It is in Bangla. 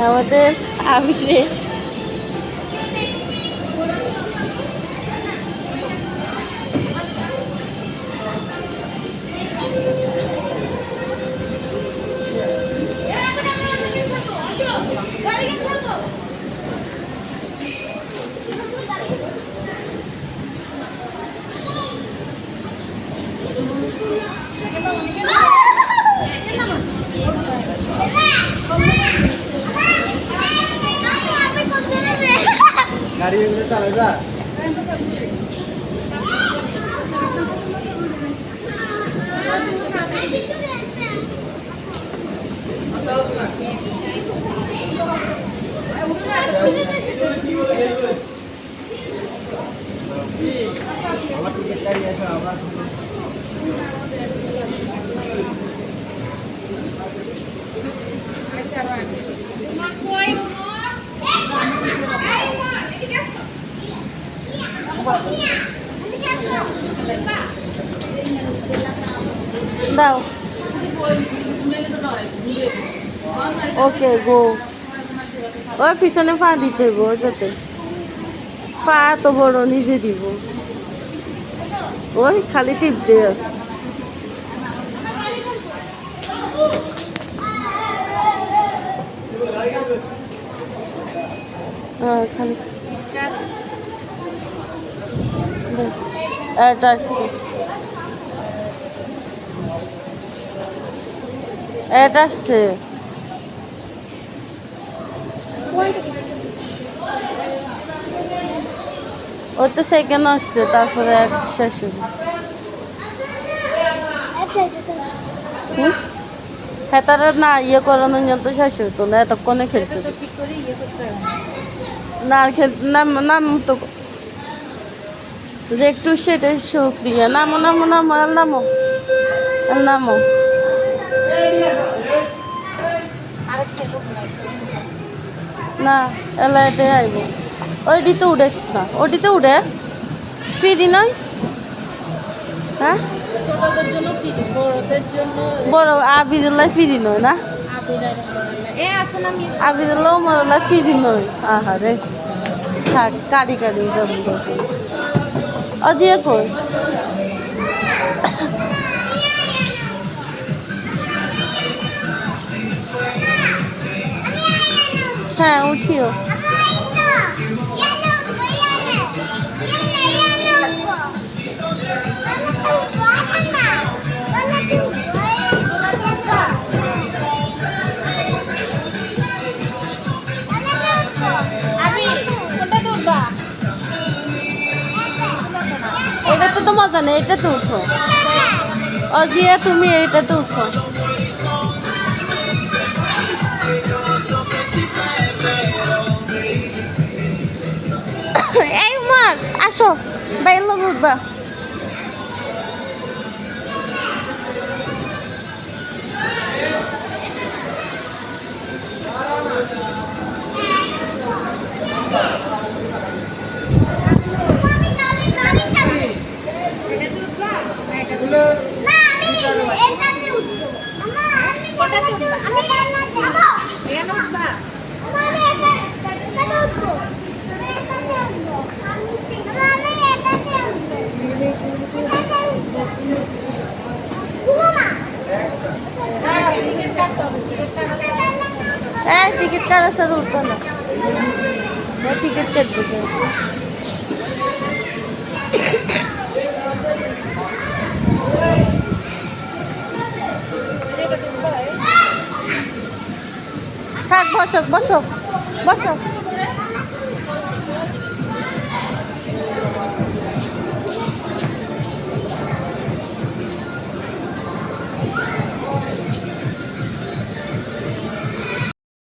আমাদের আবিরে গাড়ি এগুলো চালাবা আমার টিকিট গাড়ি আসো আবার দাও ওকে গো ওই পিছনে পা দিতে হইব ওইটাতে পা এত বড় নিজে দিব ওই খালি টিপ দিয়ে আছে হ্যাঁ খালি এটা আসছে এটা আসছে ও তো সেকেন্ড আসছে তারপরে এক শেষ হবে হ্যাঁ তারা না ইয়ে করানোর জন্য তো শেষ হতো না এতক্ষণে খেলতে না খেলতে নাম তো যে একটু সেটাই শুক্রিয়া নামো নামো নামো আর নামো আর নামো না এলা এটাই আইব ওইটিতে উঠেছ না ওটিতে উঠে ফ্রি নয় হ্যাঁ বড় আবিদুল্লাহ ফ্রি নয় না আবিদুল্লাহ মরল্লাহ ফ্রি নয় আহারে থাক কাড়ি কাড়ি অজিয়া কই হ্যাঁ উঠিও এটা তো মজা নেই এটা তো উঠো অজিয়া তুমি এইটা তো উঠো এই উমার আসো বাইরের লোক উঠবা टिकट का सर उठता ना टिकट कर दीजिए থাক বসো বসো বসো